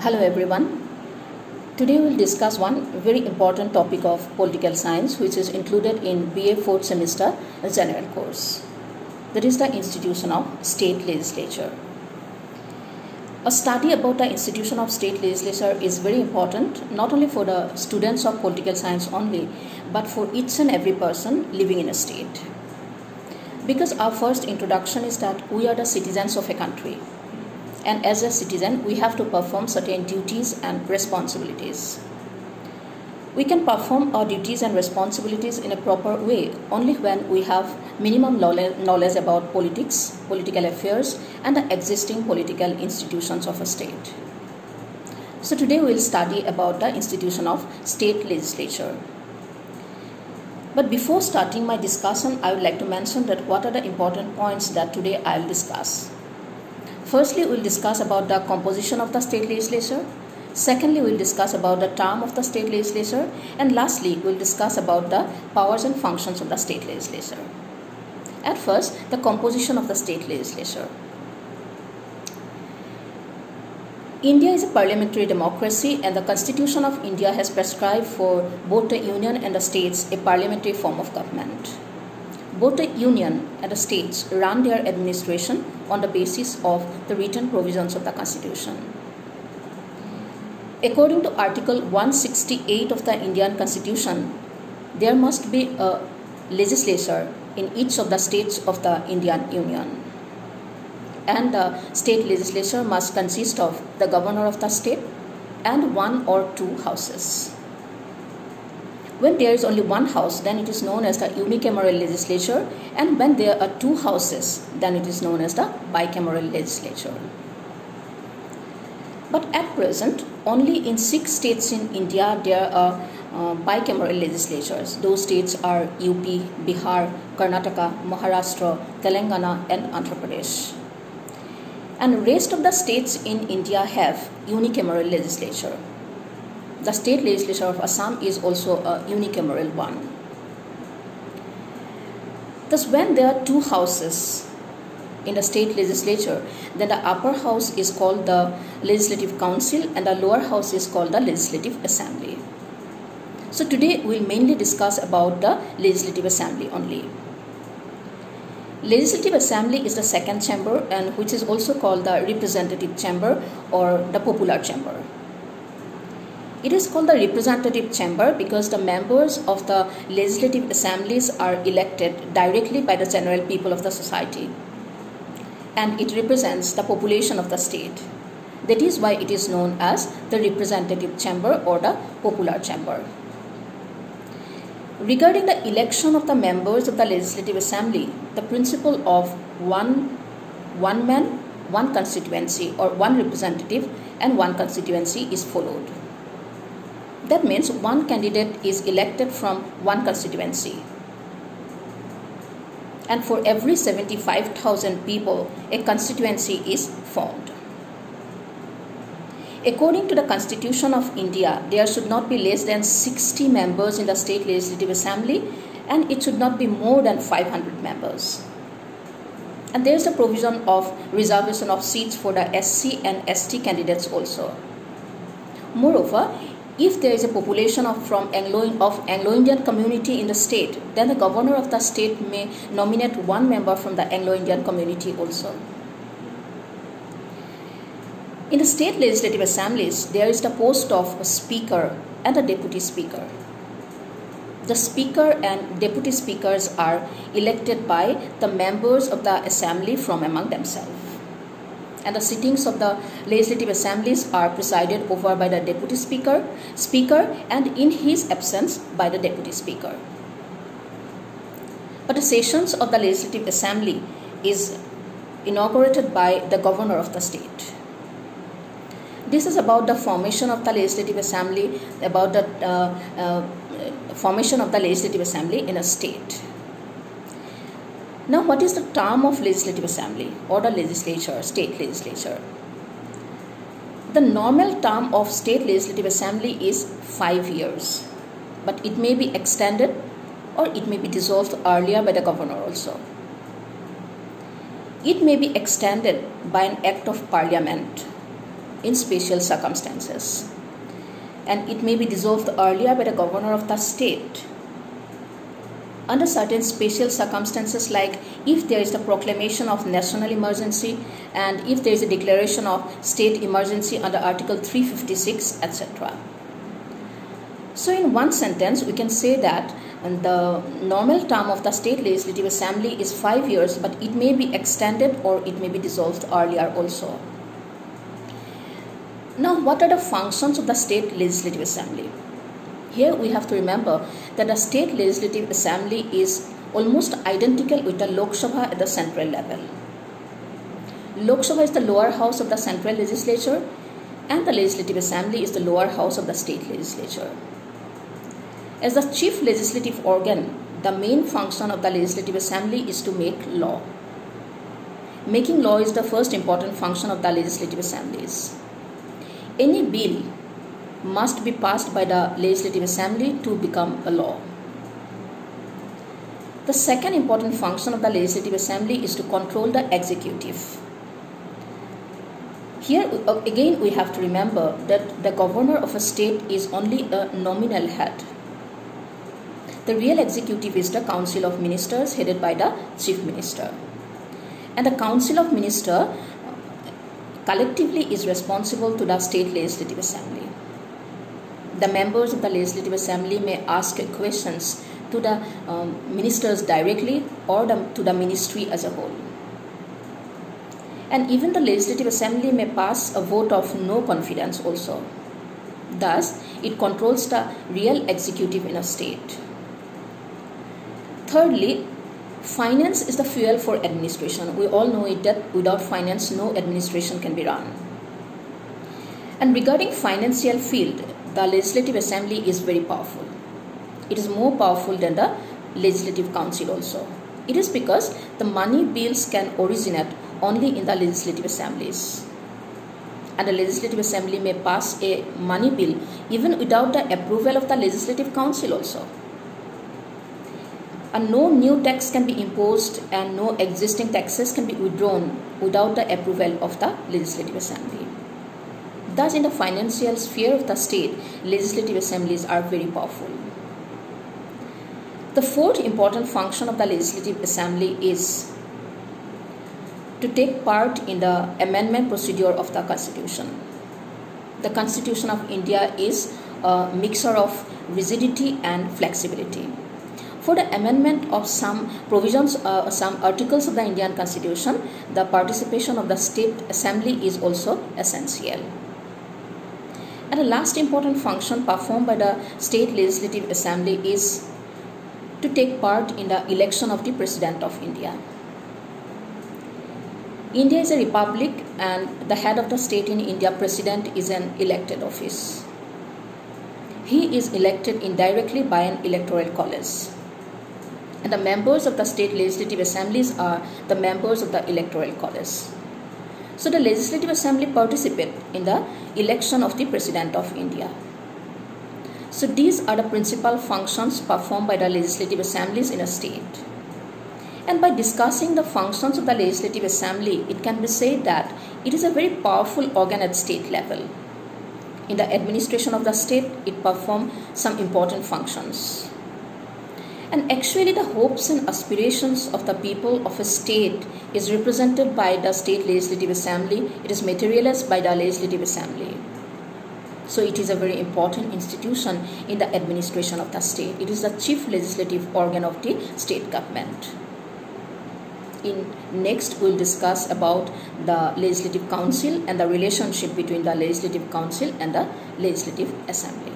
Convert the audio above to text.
Hello everyone. Today we will discuss one very important topic of political science which is included in BA 4th semester general course. That is the institution of state legislature. A study about the institution of state legislature is very important not only for the students of political science only but for each and every person living in a state. Because our first introduction is that we are the citizens of a country. And as a citizen, we have to perform certain duties and responsibilities. We can perform our duties and responsibilities in a proper way only when we have minimum knowledge about politics, political affairs, and the existing political institutions of a state. So today we will study about the institution of state legislature. But before starting my discussion, I would like to mention that what are the important points that today I will discuss. Firstly, we will discuss about the composition of the state legislature. Secondly, we will discuss about the term of the state legislature. And lastly, we will discuss about the powers and functions of the state legislature. At first, the composition of the state legislature. India is a parliamentary democracy and the Constitution of India has prescribed for both the Union and the states a parliamentary form of government. Both the Union and the states run their administration on the basis of the written provisions of the Constitution. According to Article 168 of the Indian Constitution, there must be a legislature in each of the states of the Indian Union. And the state legislature must consist of the governor of the state and one or two houses. When there is only one house, then it is known as the unicameral legislature, and when there are two houses, then it is known as the bicameral legislature. But at present, only in 6 states in India there are bicameral legislatures. Those states are UP, Bihar, Karnataka, Maharashtra, Telangana, and Andhra Pradesh. And rest of the states in India have unicameral legislature. The state legislature of Assam is also a unicameral one. Thus, when there are two houses in the state legislature, then the upper house is called the Legislative Council and the lower house is called the Legislative Assembly. So today we will mainly discuss about the Legislative Assembly only. Legislative Assembly is the second chamber and which is also called the Representative Chamber or the Popular Chamber. It is called the representative chamber because the members of the legislative assemblies are elected directly by the general people of the society. And it represents the population of the state. That is why it is known as the representative chamber or the popular chamber. Regarding the election of the members of the legislative assembly, the principle of one man, one constituency or one representative and one constituency is followed. That means one candidate is elected from one constituency. And for every 75,000 people, a constituency is formed. According to the Constitution of India, there should not be less than 60 members in the state legislative assembly and it should not be more than 500 members. And there is a provision of reservation of seats for the SC and ST candidates also. Moreover, if there is a population of Anglo-Indian community in the state, then the governor of the state may nominate one member from the Anglo-Indian community also. In the state legislative assemblies, there is the post of a speaker and a deputy speaker. The speaker and deputy speakers are elected by the members of the assembly from among themselves. And the sittings of the legislative assemblies are presided over by the deputy speaker, and in his absence by the deputy speaker. But the sessions of the legislative assembly is inaugurated by the governor of the state. This is about the formation of the legislative assembly, about the formation of the legislative assembly in a state. Now, what is the term of legislative assembly or the legislature, state legislature? The normal term of state legislative assembly is 5 years, but it may be extended or it may be dissolved earlier by the governor also. It may be extended by an act of parliament in special circumstances, and it may be dissolved earlier by the governor of the state under certain special circumstances, like if there is the proclamation of national emergency and if there is a declaration of state emergency under Article 356, etc. So in one sentence, we can say that the normal term of the State Legislative Assembly is 5 years, but it may be extended or it may be dissolved earlier also. Now, what are the functions of the State Legislative Assembly? Here we have to remember that the State Legislative Assembly is almost identical with the Lok Sabha at the central level. Lok Sabha is the lower house of the central legislature and the Legislative Assembly is the lower house of the state legislature. As the chief legislative organ, the main function of the Legislative Assembly is to make law. Making law is the first important function of the Legislative Assemblies. Any bill must be passed by the Legislative Assembly to become a law. The second important function of the Legislative Assembly is to control the executive. Here again we have to remember that the governor of a state is only a nominal head. The real executive is the Council of Ministers headed by the Chief Minister. And the Council of Ministers collectively is responsible to the State Legislative Assembly. The members of the Legislative Assembly may ask questions to the ministers directly or to the ministry as a whole. And even the Legislative Assembly may pass a vote of no confidence also. Thus, it controls the real executive in a state. Thirdly, finance is the fuel for administration. We all know it that without finance, no administration can be run. And regarding financial field, the Legislative Assembly is very powerful. It is more powerful than the Legislative Council also. It is because the money bills can originate only in the Legislative Assemblies. And the Legislative Assembly may pass a money bill even without the approval of the Legislative Council also. And no new tax can be imposed and no existing taxes can be withdrawn without the approval of the Legislative Assembly. Thus, in the financial sphere of the state, legislative assemblies are very powerful. The fourth important function of the Legislative Assembly is to take part in the amendment procedure of the Constitution. The Constitution of India is a mixture of rigidity and flexibility. For the amendment of some provisions, some articles of the Indian Constitution, the participation of the State Assembly is also essential. And the last important function performed by the State Legislative Assembly is to take part in the election of the President of India. India is a republic and the head of the state in India, President, is an elected office. He is elected indirectly by an electoral college. And the members of the state legislative assemblies are the members of the electoral college. So the Legislative Assembly participate in the election of the President of India. So these are the principal functions performed by the legislative assemblies in a state. And by discussing the functions of the Legislative Assembly, it can be said that it is a very powerful organ at state level. In the administration of the state, it performs some important functions. And actually the hopes and aspirations of the people of a state is represented by the State Legislative Assembly. It is materialized by the Legislative Assembly. So it is a very important institution in the administration of the state. It is the chief legislative organ of the state government. Next, we will discuss about the Legislative Council and the relationship between the Legislative Council and the Legislative Assembly.